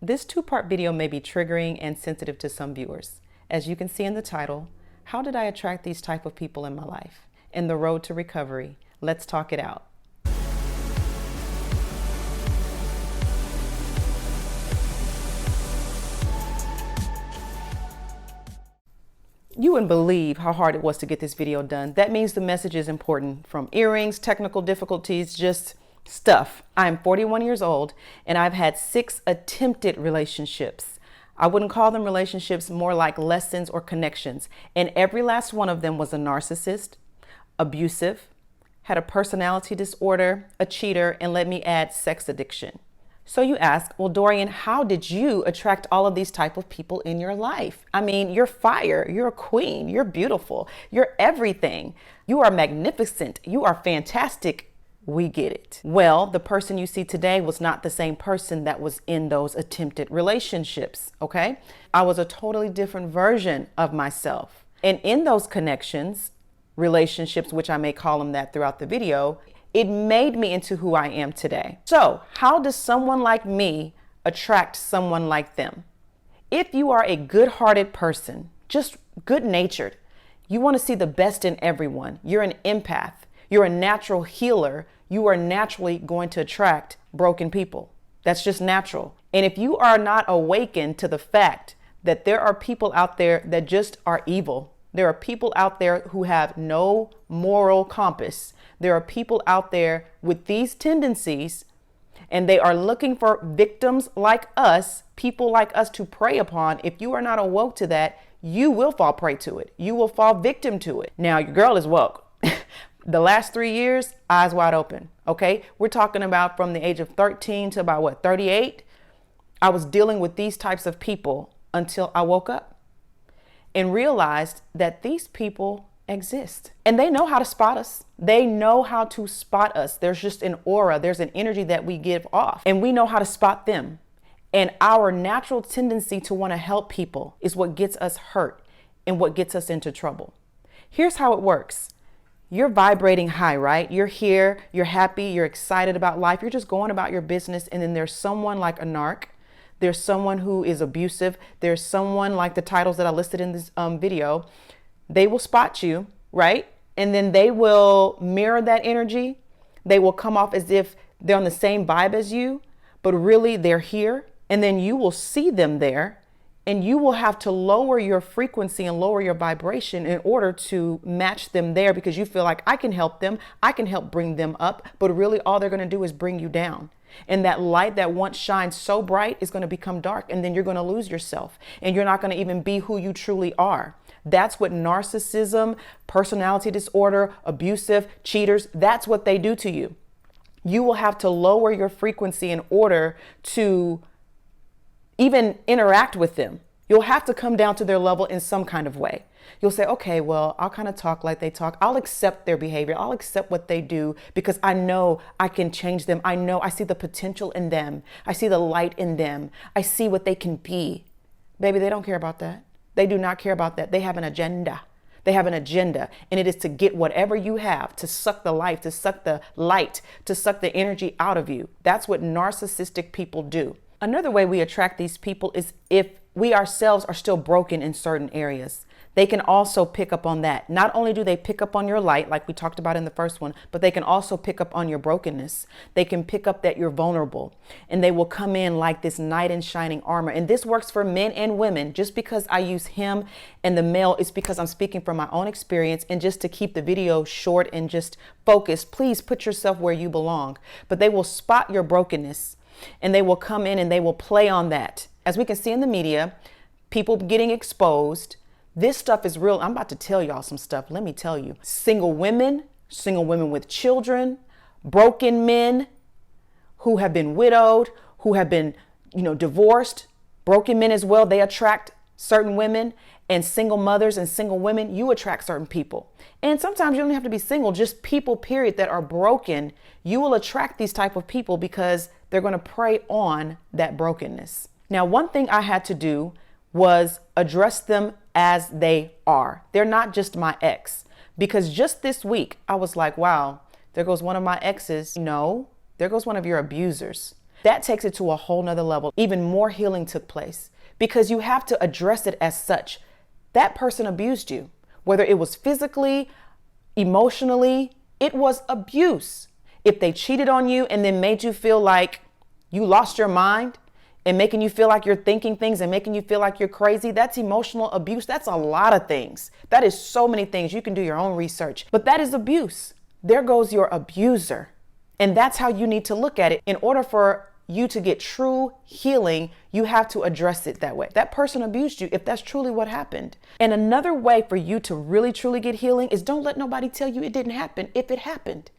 This two-part video may be triggering and sensitive to some viewers. As you can see in the title, how did I attract these type of people in my life? In the road to recovery, let's talk it out. You wouldn't believe how hard it was to get this video done. That means the message is important, from earrings, technical difficulties, just stuff. I'm 41 years old and I've had 6 attempted relationships. I wouldn't call them relationships, more like lessons or connections. And every last one of them was a narcissist, abusive, had a personality disorder, a cheater, and let me add, sex addiction. So you ask, well, Dorian, how did you attract all of these type of people in your life? I mean, you're fire, you're a queen, you're beautiful, you're everything. You are magnificent, you are fantastic. We get it. Well, the person you see today was not the same person that was in those attempted relationships, okay? I was a totally different version of myself. And in those connections, relationships, which I may call them that throughout the video, it made me into who I am today. So how does someone like me attract someone like them? If you are a good-hearted person, just good-natured, you want to see the best in everyone, you're an empath, you're a natural healer, you are naturally going to attract broken people. That's just natural. And if you are not awakened to the fact that there are people out there that just are evil, there are people out there who have no moral compass, there are people out there with these tendencies, and they are looking for victims like us, people like us to prey upon. If you are not awoke to that, you will fall prey to it. You will fall victim to it. Now, your girl is woke. The last 3 years, eyes wide open, okay? We're talking about from the age of 13 to about, 38? I was dealing with these types of people until I woke up and realized that these people exist. And they know how to spot us. They know how to spot us. There's just an aura, there's an energy that we give off, and we know how to spot them. And our natural tendency to want to help people is what gets us hurt and what gets us into trouble. Here's how it works. You're vibrating high, right? You're here, you're happy, you're excited about life. You're just going about your business. And then there's someone like a narc. There's someone who is abusive. There's someone like the titles that I listed in this video. They will spot you, right? And then they will mirror that energy. They will come off as if they're on the same vibe as you, but really they're here. And then you will see them there. And you will have to lower your frequency and lower your vibration in order to match them there, because you feel like I can help them. I can help bring them up. But really all they're going to do is bring you down. And that light that once shined so bright is going to become dark. And then you're going to lose yourself. And you're not going to even be who you truly are. That's what narcissism, personality disorder, abusive, cheaters, that's what they do to you. You will have to lower your frequency in order to even interact with them. You'll have to come down to their level in some kind of way. You'll say, okay, well, I'll kind of talk like they talk. I'll accept their behavior. I'll accept what they do because I know I can change them. I know I see the potential in them. I see the light in them. I see what they can be. Baby, they don't care about that. They do not care about that. They have an agenda. They have an agenda, and it is to get whatever you have, to suck the life, to suck the light, to suck the energy out of you. That's what narcissistic people do. Another way we attract these people is if we ourselves are still broken in certain areas. They can also pick up on that. Not only do they pick up on your light, like we talked about in the first one, but they can also pick up on your brokenness. They can pick up that you're vulnerable, and they will come in like this knight in shining armor. And this works for men and women. Just because I use him and the male is because I'm speaking from my own experience, and just to keep the video short and just focused, please put yourself where you belong. But they will spot your brokenness, and they will come in and they will play on that. As we can see in the media, people getting exposed. This stuff is real. I'm about to tell y'all some stuff. Let me tell you. Single women with children, broken men who have been widowed, who have been, divorced, broken men as well. They attract certain women, and single mothers and single women, you attract certain people. And sometimes you don't have to be single, just people, period, that are broken. You will attract these type of people because they're going to prey on that brokenness. Now, one thing I had to do was address them as they are. They're not just my ex, because just this week I was like, wow, there goes one of my exes. No, there goes one of your abusers. That takes it to a whole nother level. Even more healing took place because you have to address it as such. That person abused you, whether it was physically, emotionally, it was abuse. If they cheated on you and then made you feel like you lost your mind and making you feel like you're thinking things and making you feel like you're crazy, that's emotional abuse. That's a lot of things. That is so many things. You can do your own research, but that is abuse. There goes your abuser. And that's how you need to look at it. In order for you to get true healing, you have to address it that way. That person abused you if that's truly what happened. And another way for you to really, truly get healing is don't let nobody tell you it didn't happen if it happened.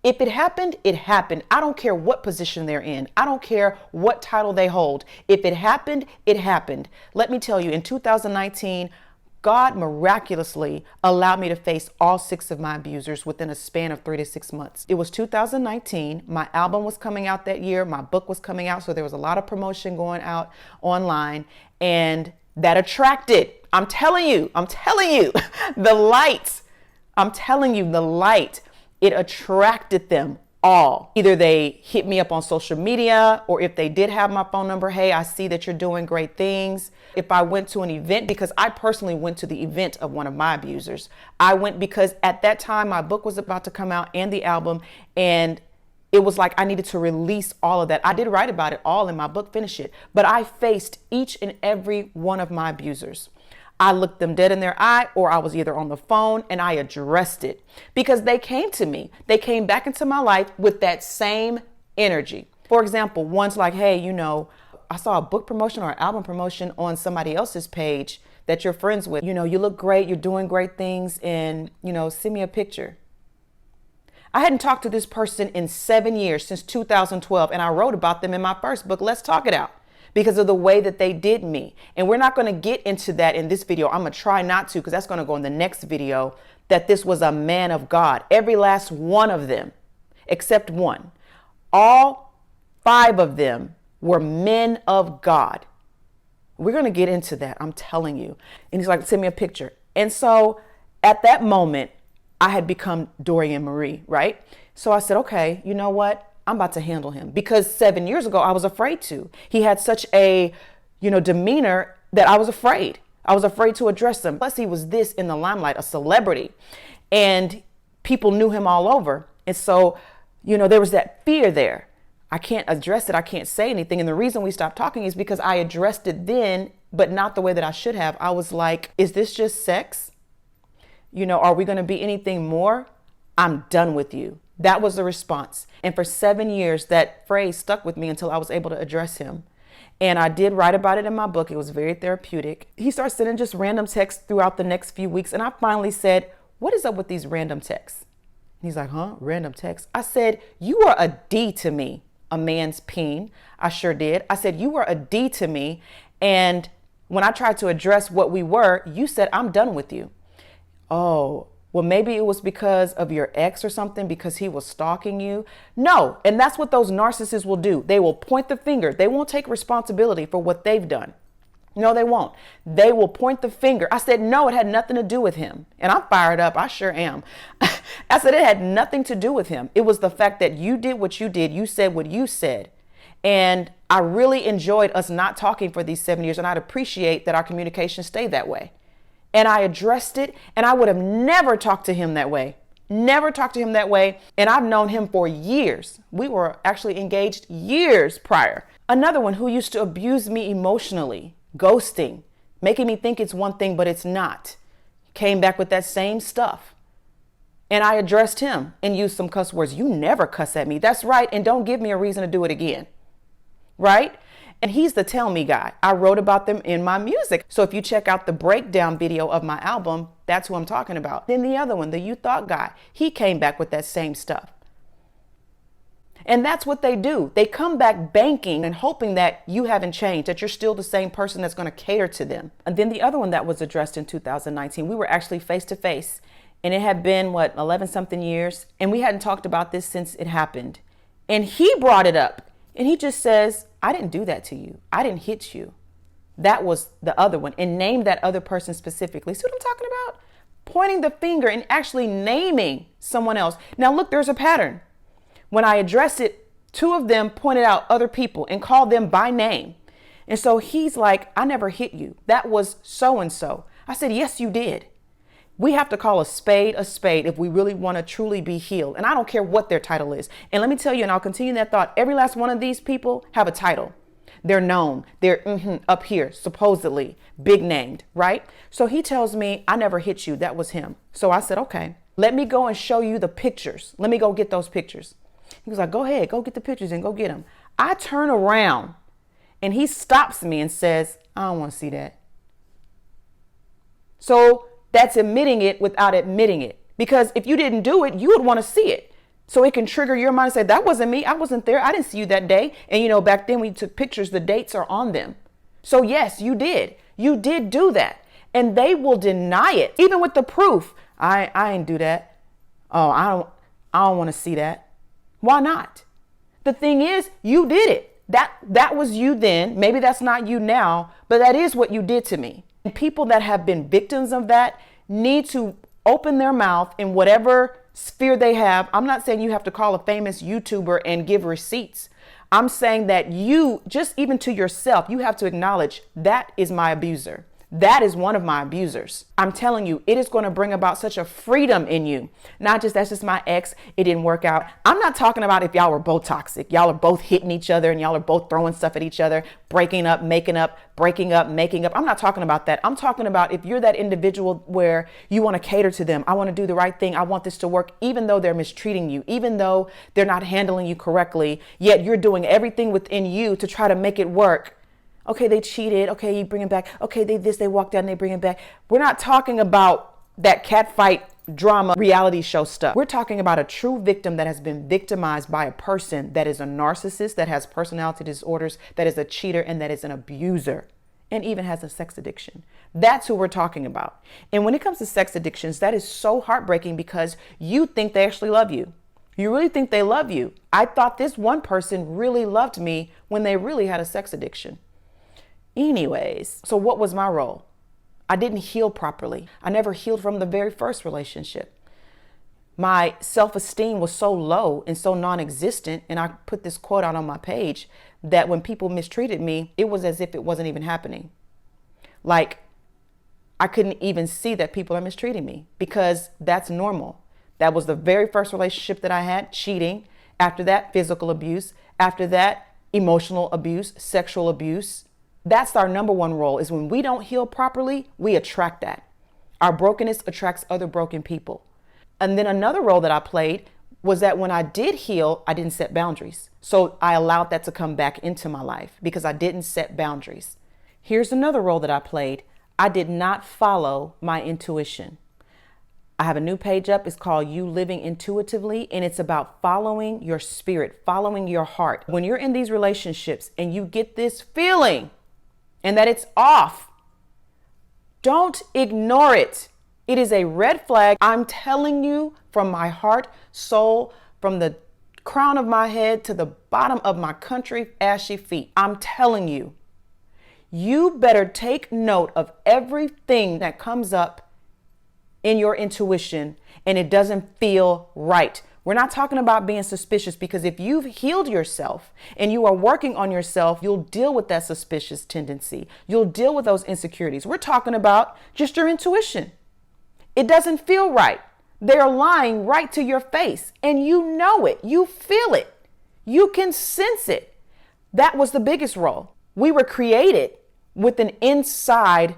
If it happened, it happened. I don't care what position they're in. I don't care what title they hold. If it happened, it happened. Let me tell you, in 2019, God miraculously allowed me to face all 6 of my abusers within a span of 3 to 6 months. It was 2019. My album was coming out that year. My book was coming out. So there was a lot of promotion going out online, and that attracted, I'm telling you, the light. I'm telling you, the light. It attracted them all. Either they hit me up on social media, or if they did have my phone number, hey, I see that you're doing great things. If I went to an event, because I personally went to the event of one of my abusers. I went because at that time my book was about to come out and the album, and it was like I needed to release all of that. I did write about it all in my book, finish it, but I faced each and every one of my abusers. I looked them dead in their eye, or I was either on the phone and I addressed it because they came to me. They came back into my life with that same energy. For example, one's like, hey, I saw a book promotion or an album promotion on somebody else's page that you're friends with. You look great. You're doing great things. And, send me a picture. I hadn't talked to this person in 7 years, since 2012. And I wrote about them in my first book, Let's Talk It Out, because of the way that they did me. And we're not going to get into that in this video. I'm going to try not to, because that's going to go in the next video, that this was a man of God. Every last one of them, except one. All 5 of them were men of God. We're going to get into that. I'm telling you. And he's like, send me a picture. And so at that moment, I had become Dorian Marie, right? So I said, okay, you know what? I'm about to handle him, because 7 years ago, I was afraid to. He had such a, demeanor that I was afraid. I was afraid to address him. Plus, he was this in the limelight, a celebrity, and people knew him all over. And so, there was that fear there. I can't address it. I can't say anything. And the reason we stopped talking is because I addressed it then, but not the way that I should have. I was like, is this just sex? Are we going to be anything more? I'm done with you. That was the response. And for 7 years, that phrase stuck with me until I was able to address him. And I did write about it in my book. It was very therapeutic. He started sending just random texts throughout the next few weeks. And I finally said, what is up with these random texts? And he's like, huh? Random texts? I said, you are a D to me, a man's peen. I sure did. I said, you were a D to me. And when I tried to address what we were, you said, I'm done with you. Oh, well, maybe it was because of your ex or something, because he was stalking you. No. And that's what those narcissists will do. They will point the finger. They won't take responsibility for what they've done. No, they won't. They will point the finger. I said, no, it had nothing to do with him. And I'm fired up. I sure am. I said, it had nothing to do with him. It was the fact that you did what you did. You said what you said. And I really enjoyed us not talking for these 7 years. And I'd appreciate that our communication stayed that way. And I addressed it, and I would have never talked to him that way. Never talked to him that way. And I've known him for years. We were actually engaged years prior. Another one who used to abuse me emotionally, ghosting, making me think it's one thing, but it's not. Came back with that same stuff. And I addressed him and used some cuss words. You never cuss at me. That's right. And don't give me a reason to do it again. Right? And he's the tell me guy. I wrote about them in my music. So if you check out the breakdown video of my album, that's who I'm talking about. Then the other one, the you thought guy, he came back with that same stuff. And that's what they do. They come back banking and hoping that you haven't changed, that you're still the same person that's going to cater to them. And then the other one that was addressed in 2019, we were actually face to face, and it had been 11 something years. And we hadn't talked about this since it happened. And he brought it up, and he just says, I didn't do that to you. I didn't hit you. That was the other one. And named that other person specifically. See what I'm talking about? Pointing the finger and actually naming someone else. Now, look, there's a pattern. When I address it Two of them pointed out other people and called them by name. And so he's like, I never hit you. That was so-and-so. I said, yes, you did. We have to call a spade if we really want to truly be healed. And I don't care what their title is. And let me tell you, and I'll continue that thought, every last one of these people have a title. They're known. They're up here, supposedly big named, right? So he tells me, I never hit you. That was him. So I said, okay, let me go and show you the pictures. Let me go get those pictures. He was like, go ahead, go get the pictures and go get them. I turn around and he stops me and says, I don't want to see that. So that's admitting it without admitting it. Because if you didn't do it, you would want to see it. So it can trigger your mind and say, that wasn't me. I wasn't there. I didn't see you that day. And you know, back then when you took pictures, the dates are on them. So yes, you did. You did do that. And they will deny it. Even with the proof. I ain't do that. Oh, I don't want to see that. Why not? The thing is, you did it. That was you then. Maybe that's not you now, but that is what you did to me. And people that have been victims of that need to open their mouth in whatever sphere they have. I'm not saying you have to call a famous YouTuber and give receipts. I'm saying that you, just even to yourself, you have to acknowledge that is my abuser. That is one of my abusers. I'm telling you, it is going to bring about such a freedom in you. Not just, that's just my ex, it didn't work out. I'm not talking about if y'all were both toxic. Y'all are both hitting each other and y'all are both throwing stuff at each other, breaking up, making up, breaking up, making up. I'm not talking about that. I'm talking about if you're that individual where you want to cater to them. I want to do the right thing. I want this to work, even though they're mistreating you, even though they're not handling you correctly, yet you're doing everything within you to try to make it work. Okay, they cheated. Okay, you bring it back. Okay, they walked out and they bring it back. We're not talking about that catfight drama reality show stuff. We're talking about a true victim that has been victimized by a person that is a narcissist, that has personality disorders, that is a cheater, and that is an abuser, and even has a sex addiction. That's who we're talking about. And when it comes to sex addictions, that is so heartbreaking because you think they actually love you. You really think they love you. I thought this one person really loved me when they really had a sex addiction. Anyways, so what was my role? I didn't heal properly. I never healed from the very first relationship. My self-esteem was so low and so non-existent. And I put this quote out on my page that when people mistreated me, it was as if it wasn't even happening. Like I couldn't even see that people are mistreating me because that's normal. That was the very first relationship that I had, cheating. After that, physical abuse. After that, emotional abuse, sexual abuse. That's our number one role, is when we don't heal properly, we attract that. Our brokenness attracts other broken people. And then another role that I played was that when I did heal, I didn't set boundaries. So I allowed that to come back into my life because I didn't set boundaries. Here's another role that I played. I did not follow my intuition. I have a new page up. It's called You Living Intuitively, and it's about following your spirit, following your heart. When you're in these relationships and you get this feeling and that it's off, don't ignore it. It is a red flag. I'm telling you from my heart, soul, from the crown of my head to the bottom of my country ashy feet. I'm telling you, you better take note of everything that comes up in your intuition and it doesn't feel right. We're not talking about being suspicious, because if you've healed yourself and you are working on yourself, you'll deal with that suspicious tendency. You'll deal with those insecurities. We're talking about just your intuition. It doesn't feel right. They're lying right to your face and you know it. You feel it. You can sense it. That was the biggest role. We were created with an inside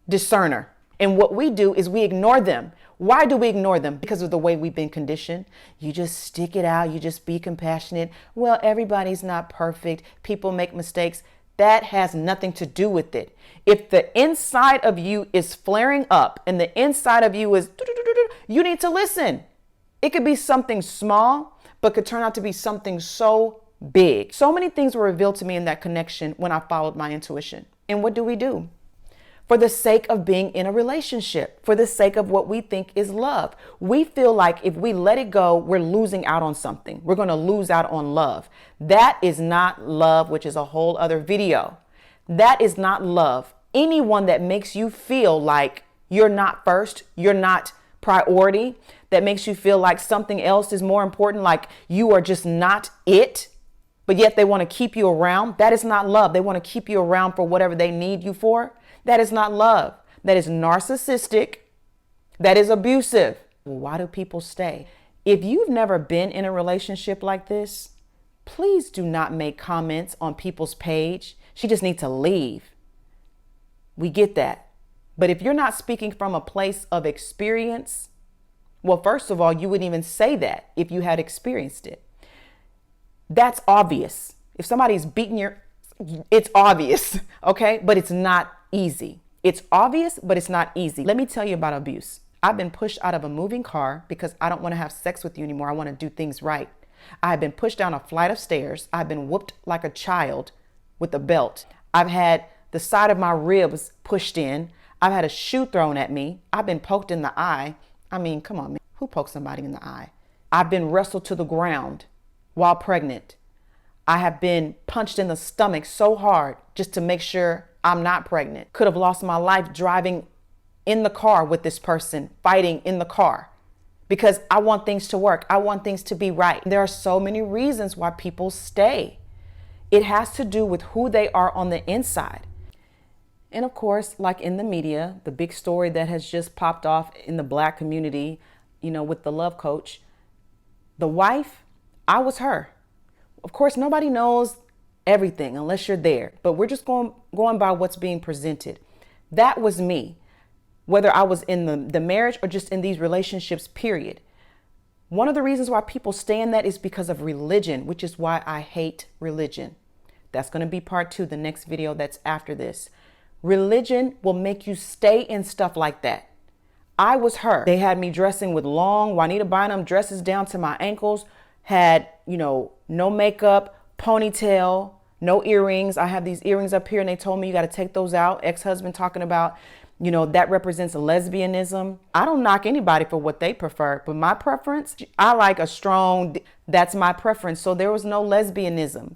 discerner. And what we do is we ignore them. Why do we ignore them? Because of the way we've been conditioned. You just stick it out. You just be compassionate. Well, everybody's not perfect. People make mistakes. That has nothing to do with it. If the inside of you is flaring up and the inside of you is, you need to listen. It could be something small, but could turn out to be something so big. So many things were revealed to me in that connection when I followed my intuition. And what do? For the sake of being in a relationship, for the sake of what we think is love. We feel like if we let it go, we're losing out on something. We're going to lose out on love. That is not love, which is a whole other video. That is not love. Anyone that makes you feel like you're not first, you're not priority, that makes you feel like something else is more important, like you are just not it, but yet they want to keep you around. That is not love. They want to keep you around for whatever they need you for. That is not love. That is narcissistic. That is abusive. Why do people stay? If you've never been in a relationship like this, please do not make comments on people's page. She just needs to leave. We get that. But if you're not speaking from a place of experience, well, first of all, you wouldn't even say that if you had experienced it. That's obvious. If somebody's beating it's obvious, okay? But it's not easy. It's obvious, but it's not easy. Let me tell you about abuse. I've been pushed out of a moving car because I don't want to have sex with you anymore. I want to do things right. I've been pushed down a flight of stairs. I've been whooped like a child with a belt. I've had the side of my ribs pushed in. I've had a shoe thrown at me. I've been poked in the eye. I mean, come on, man. Who pokes somebody in the eye? I've been wrestled to the ground while pregnant. I have been punched in the stomach so hard just to make sure I'm not pregnant. Could have lost my life driving in the car with this person, fighting in the car, because I want things to work. I want things to be right. There are so many reasons why people stay. It has to do with who they are on the inside. And of course, like in the media, the big story that has just popped off in the Black community, with the love coach, the wife, I was her. Of course, nobody knows everything unless you're there, but we're just going by what's being presented. That was me, whether I was in the marriage or just in these relationships, period. One of the reasons why people stay in that is because of religion, which is why I hate religion. That's going to be part 2, the next video that's after this. Religion will make you stay in stuff like that. I was her. They had me dressing with long Juanita Bynum dresses down to my ankles, had, no makeup, ponytail, no earrings. I have these earrings up here and they told me you got to take those out. Ex-husband talking about, that represents lesbianism. I don't knock anybody for what they prefer, but my preference, I like a strong, that's my preference. So there was no lesbianism.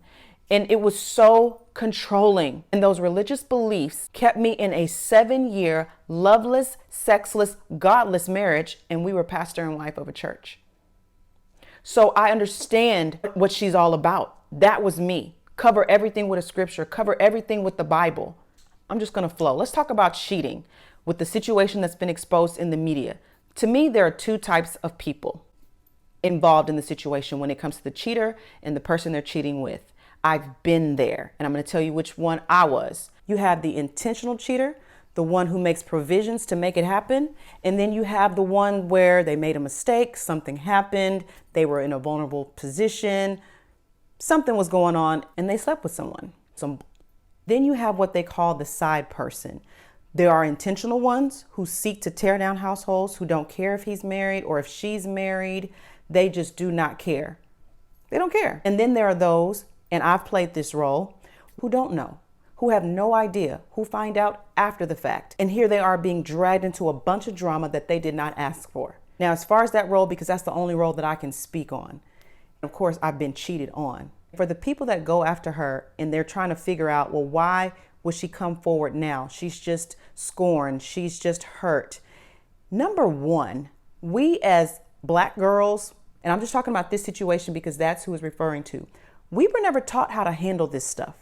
And it was so controlling. And those religious beliefs kept me in a 7-year loveless, sexless, godless marriage. And we were pastor and wife of a church. So I understand what she's all about. That was me. Cover everything with a scripture, cover everything with the Bible. I'm just going to flow. Let's talk about cheating with the situation that's been exposed in the media. To me, there are 2 types of people involved in the situation when it comes to the cheater and the person they're cheating with. I've been there, and I'm going to tell you which one I was. You have the intentional cheater, the one who makes provisions to make it happen. And then you have the one where they made a mistake, something happened, they were in a vulnerable position, something was going on, and they slept with someone. Then you have what they call the side person. There are intentional ones who seek to tear down households, who don't care if he's married or if she's married. They just do not care. They don't care. And then there are those, and I've played this role, who don't know, who have no idea, who find out after the fact. And here they are being dragged into a bunch of drama that they did not ask for. Now, as far as that role, because that's the only role that I can speak on, of course, I've been cheated on. For the people that go after her and they're trying to figure out, well, why would she come forward now? She's just scorned. She's just hurt. Number one, we as Black girls, and I'm just talking about this situation because that's who it's referring to, we were never taught how to handle this stuff.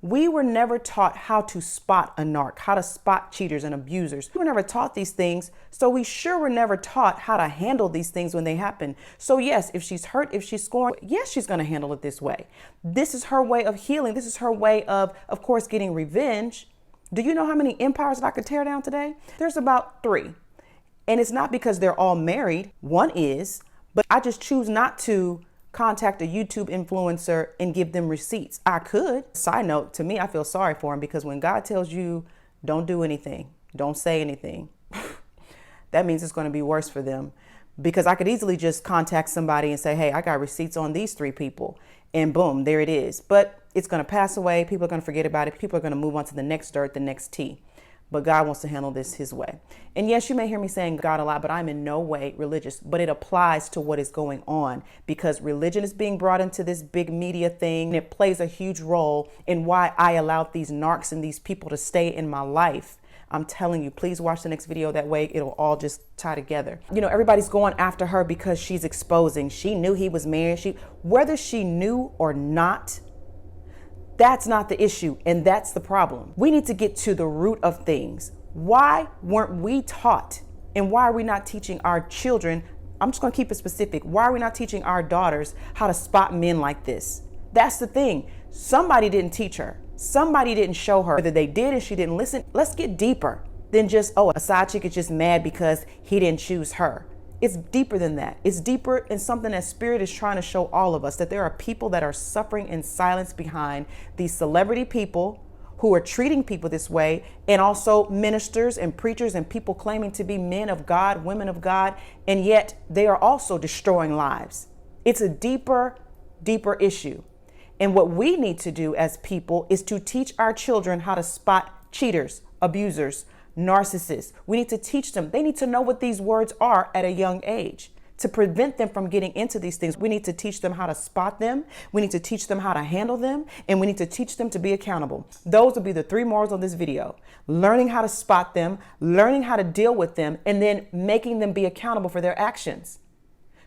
We were never taught how to spot a narc, how to spot cheaters and abusers. We were never taught these things, so we sure were never taught how to handle these things when they happen. So yes, if she's hurt, if she's scorned, yes, she's going to handle it this way. This is her way of healing. This is her way of course, getting revenge. Do you know how many empires that I could tear down today? There's about 3. And it's not because they're all married. One is, but I just choose not to contact a YouTube influencer and give them receipts. I could. Side note, to me, I feel sorry for him because when God tells you don't do anything, don't say anything, that means it's going to be worse for them, because I could easily just contact somebody and say, hey, I got receipts on these 3 people, and boom, there it is. But it's going to pass away. People are going to forget about it. People are going to move on to the next dirt, the next tea. But God wants to handle this his way. And yes, you may hear me saying God a lot, but I'm in no way religious, but it applies to what is going on, because religion is being brought into this big media thing. And it plays a huge role in why I allowed these narcs and these people to stay in my life. I'm telling you, please watch the next video. That way it'll all just tie together. You know, everybody's going after her because she's exposing. She knew he was married. Whether she knew or not, that's not the issue, and that's the problem. We need to get to the root of things. Why weren't we taught, and why are we not teaching our children? I'm just going to keep it specific. Why are we not teaching our daughters how to spot men like this? That's the thing. Somebody didn't teach her. Somebody didn't show her. Whether they did and she didn't listen. Let's get deeper than just, oh, a side chick is just mad because he didn't choose her. It's deeper than that. It's deeper in something that Spirit is trying to show all of us, that there are people that are suffering in silence behind these celebrity people who are treating people this way, and also ministers and preachers and people claiming to be men of God, women of God, and yet they are also destroying lives. It's a deeper issue. And what we need to do as people is to teach our children how to spot cheaters, abusers, narcissists. We need to teach them. They need to know what these words are at a young age to prevent them from getting into these things. We need to teach them how to spot them. We need to teach them how to handle them. And we need to teach them to be accountable. Those will be the 3 morals of this video. Learning how to spot them, learning how to deal with them, and then making them be accountable for their actions.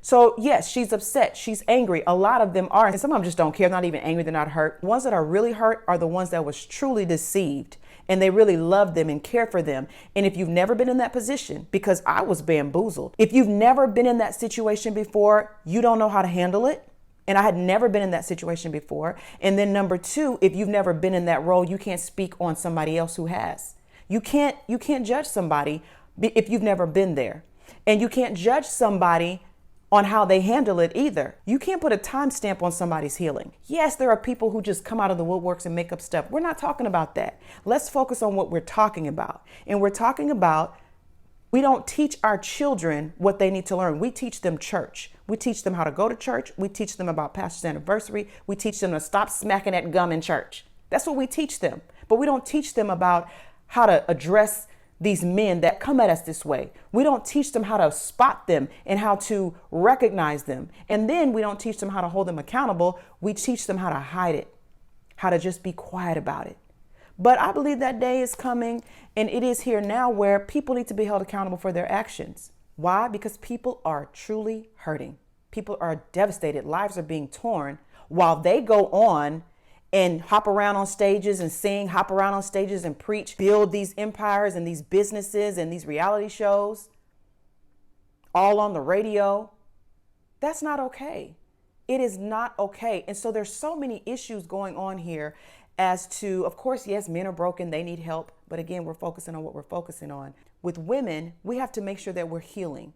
So yes, she's upset. She's angry. A lot of them are. And some of them just don't care. They're not even angry. They're not hurt. The ones that are really hurt are the ones that was truly deceived. And they really love them and care for them. And if you've never been in that position, because I was bamboozled, if you've never been in that situation before, you don't know how to handle it. And I had never been in that situation before. And then number 2, if you've never been in that role, you can't speak on somebody else who has. You can't judge somebody if you've never been there. And you can't judge somebody on how they handle it either. You can't put a timestamp on somebody's healing. Yes, there are people who just come out of the woodworks and make up stuff. We're not talking about that. Let's focus on what we're talking about. And we're talking about, we don't teach our children what they need to learn. We teach them church. We teach them how to go to church. We teach them about pastor's anniversary. We teach them to stop smacking that gum in church. That's what we teach them. But we don't teach them about how to address these men that come at us this way. We don't teach them how to spot them and how to recognize them. And then we don't teach them how to hold them accountable. We teach them how to hide it, how to just be quiet about it. But I believe that day is coming, and it is here now, where people need to be held accountable for their actions. Why? Because people are truly hurting. People are devastated. Lives are being torn while they go on and hop around on stages and sing, hop around on stages and preach, build these empires and these businesses and these reality shows, all on the radio. That's not okay. It is not okay. And so there's so many issues going on here as to, of course, yes, men are broken, they need help. But again, we're focusing on what we're focusing on. With women, we have to make sure that we're healing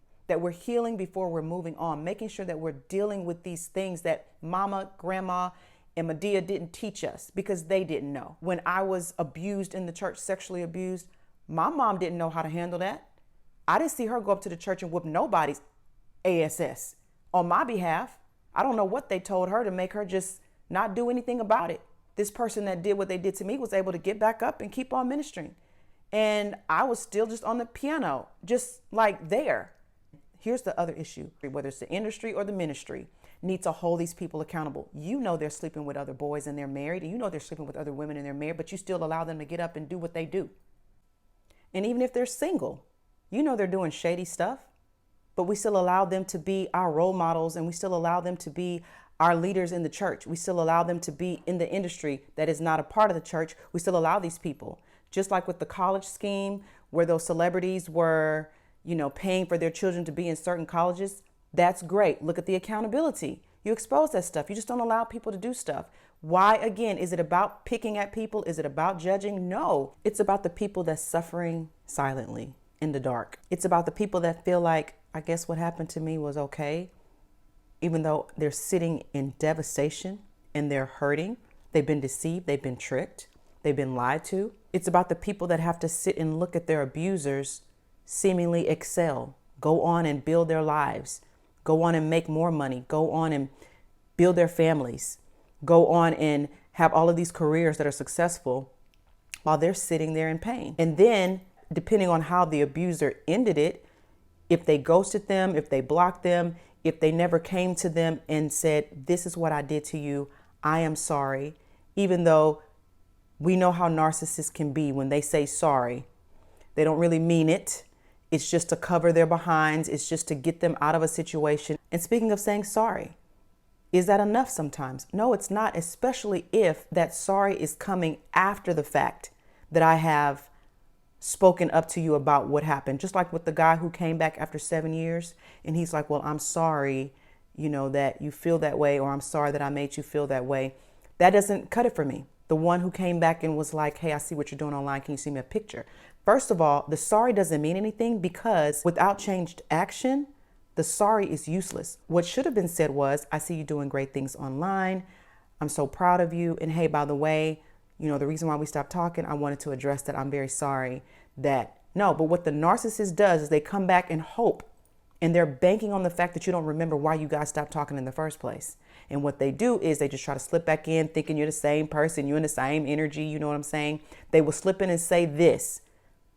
before we're moving on, making sure that we're dealing with these things that mama, grandma, and Medea didn't teach us because they didn't know. When I was abused in the church, sexually abused, my mom didn't know how to handle that. I didn't see her go up to the church and whoop nobody's ass on my behalf. I don't know what they told her to make her just not do anything about it. This person that did what they did to me was able to get back up and keep on ministering. And I was still just on the piano, just like there. Here's the other issue, whether it's the industry or the ministry, need to hold these people accountable. You know they're sleeping with other boys and they're married, and you know they're sleeping with other women and they're married, but you still allow them to get up and do what they do. And even if they're single, you know they're doing shady stuff, but we still allow them to be our role models, and we still allow them to be our leaders in the church. We still allow them to be in the industry that is not a part of the church. We still allow these people, just like with the college scheme where those celebrities were, paying for their children to be in certain colleges. That's great. Look at the accountability. You expose that stuff. You just don't allow people to do stuff. Why? Again, is it about picking at people? Is it about judging? No, it's about the people that's suffering silently in the dark. It's about the people that feel like, I guess what happened to me was okay, even though they're sitting in devastation and they're hurting. They've been deceived. They've been tricked. They've been lied to. It's about the people that have to sit and look at their abusers seemingly excel, go on and build their lives, go on and make more money, go on and build their families, go on and have all of these careers that are successful while they're sitting there in pain. And then, depending on how the abuser ended it, if they ghosted them, if they blocked them, if they never came to them and said, this is what I did to you, I am sorry, even though we know how narcissists can be when they say sorry, They don't really mean it. It's just to cover their behinds. It's just to get them out of a situation. And speaking of saying sorry, is that enough sometimes? No, it's not, especially if that sorry is coming after the fact that I have spoken up to you about what happened. Just like with the guy who came back after 7 years and he's like, well, I'm sorry, that you feel that way, or I'm sorry that I made you feel that way. That doesn't cut it for me. The one who came back and was like, hey, I see what you're doing online. Can you send me a picture? First of all, the sorry doesn't mean anything because without changed action, the sorry is useless. What should have been said was, I see you doing great things online. I'm so proud of you. And hey, by the way, the reason why we stopped talking, I wanted to address that. I'm very sorry that. No, but what the narcissist does is they come back and hope, and they're banking on the fact that you don't remember why you guys stopped talking in the first place. And what they do is they just try to slip back in thinking you're the same person, you're in the same energy. You know what I'm saying? They will slip in and say this,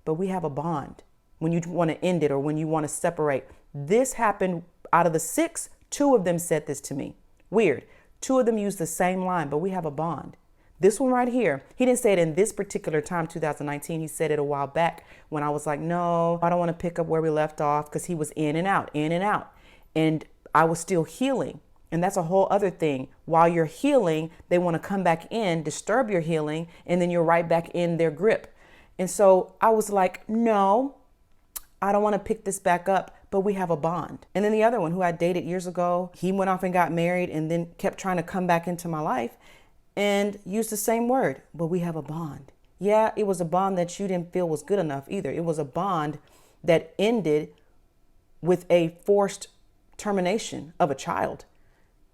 but we have a bond. When you want to end it or when you want to separate. This happened out of the 6, 2 of them said this to me. Weird. 2 of them used the same line, but we have a bond. This one right here, he didn't say it in this particular time, 2019. He said it a while back when I was like, no, I don't want to pick up where we left off, because he was in and out, in and out. And I was still healing. And that's a whole other thing. While you're healing, they want to come back in, disturb your healing, and then you're right back in their grip. And so I was like, no, I don't want to pick this back up, but we have a bond. And then the other one who I dated years ago, he went off and got married and then kept trying to come back into my life and used the same word, but we have a bond. Yeah, it was a bond that you didn't feel was good enough either. It was a bond that ended with a forced termination of a child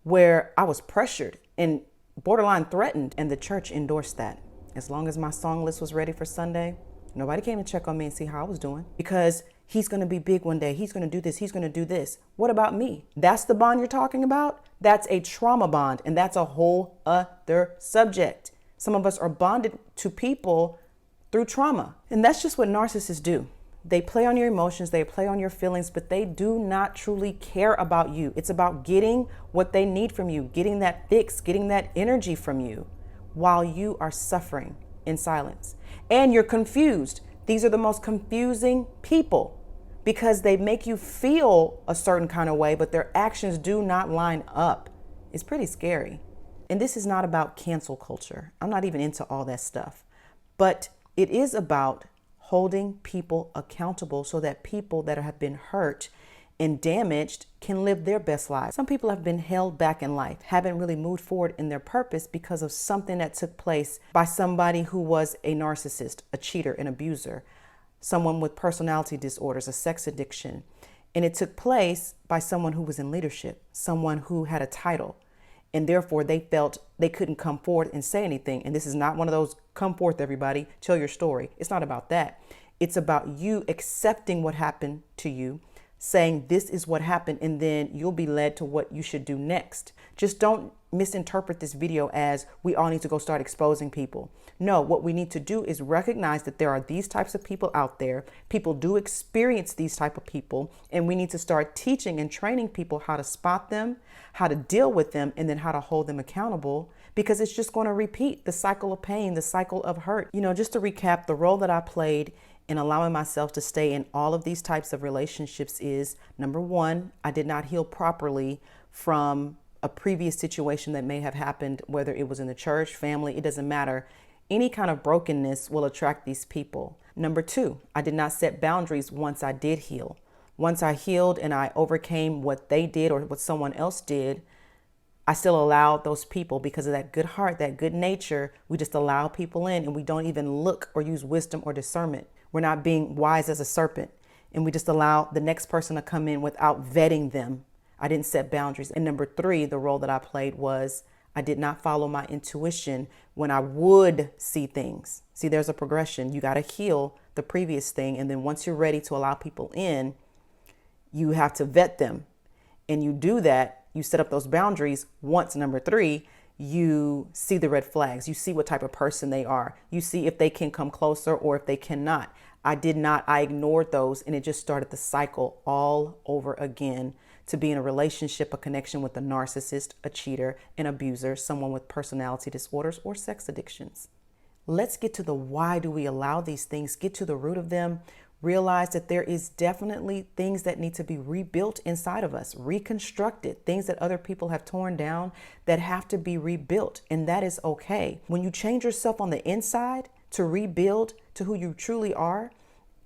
where I was pressured and borderline threatened, and the church endorsed that. As long as my song list was ready for Sunday, nobody came to check on me and see how I was doing, because he's going to be big one day. He's going to do this. He's going to do this. What about me? That's the bond you're talking about? That's a trauma bond, and that's a whole other subject. Some of us are bonded to people through trauma, and that's just what narcissists do. They play on your emotions, they play on your feelings, but they do not truly care about you. It's about getting what they need from you, getting that fix, getting that energy from you while you are suffering in silence. And you're confused. These are the most confusing people because they make you feel a certain kind of way, but their actions do not line up. It's pretty scary. And this is not about cancel culture. I'm not even into all that stuff, but it is about holding people accountable so that people that have been hurt and damaged can live their best lives. Some people have been held back in life, haven't really moved forward in their purpose because of something that took place by somebody who was a narcissist, a cheater, an abuser, someone with personality disorders, a sex addiction. And it took place by someone who was in leadership, someone who had a title. And therefore they felt they couldn't come forward and say anything. And this is not one of those come forth, everybody, tell your story. It's not about that. It's about you accepting what happened to you, saying this is what happened, and then you'll be led to what you should do next. Just don't misinterpret this video as we all need to go start exposing people. No, what we need to do is recognize that there are these types of people out there. People do experience these type of people, and we need to start teaching and training people how to spot them, how to deal with them, and then how to hold them accountable, because it's just going to repeat the cycle of pain, the cycle of hurt. Just to recap, the role that I played in allowing myself to stay in all of these types of relationships is, number one, I did not heal properly from a previous situation that may have happened, whether it was in the church, family, it doesn't matter. Any kind of brokenness will attract these people. Number two, I did not set boundaries once I did heal. Once I healed and I overcame what they did or what someone else did, I still allowed those people, because of that good heart, that good nature, we just allow people in and we don't even look or use wisdom or discernment. We're not being wise as a serpent, and we just allow the next person to come in without vetting them. I didn't set boundaries. And number three, the role that I played was I did not follow my intuition when I would see things. See, there's a progression. You got to heal the previous thing. And then once you're ready to allow people in, you have to vet them. And you do that. You set up those boundaries. Once, number three, you see the red flags. You see what type of person they are. You see if they can come closer or if they cannot. I did not. I ignored those, and it just started the cycle all over again to be in a relationship, a connection with a narcissist, a cheater, an abuser, someone with personality disorders or sex addictions. Let's get to the why do we allow these things, get to the root of them, realize that there is definitely things that need to be rebuilt inside of us, reconstructed, things that other people have torn down that have to be rebuilt. And that is okay. When you change yourself on the inside to rebuild to who you truly are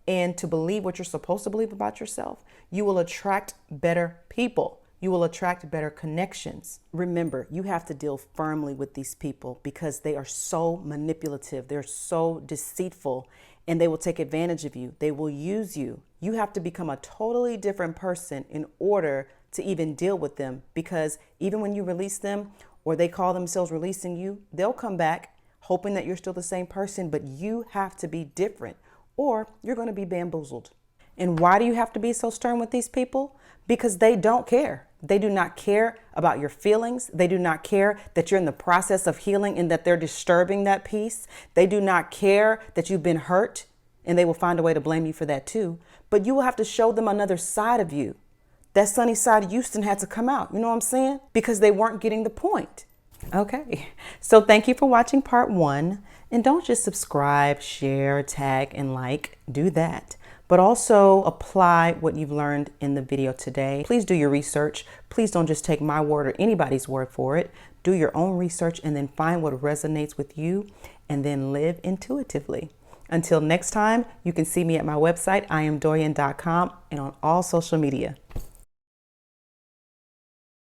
and to believe what you're supposed to believe about yourself, you will attract better people. You will attract better connections. Remember, you have to deal firmly with these people because they are so manipulative. They're so deceitful, and they will take advantage of you. They will use you. You have to become a totally different person in order to even deal with them, because even when you release them or they call themselves releasing you, they'll come back hoping that you're still the same person, but you have to be different or you're going to be bamboozled. And why do you have to be so stern with these people? Because they don't care. They do not care about your feelings. They do not care that you're in the process of healing and that they're disturbing that peace. They do not care that you've been hurt, and they will find a way to blame you for that too. But you will have to show them another side of you. That sunny side of Houston had to come out. You know what I'm saying? Because they weren't getting the point. Okay. So thank you for watching part 1. And don't just subscribe, share, tag, and like. Do that. But also apply what you've learned in the video today. Please do your research. Please don't just take my word or anybody's word for it. Do your own research and then find what resonates with you and then live intuitively. Until next time, you can see me at my website, iamdorian.com, and on all social media.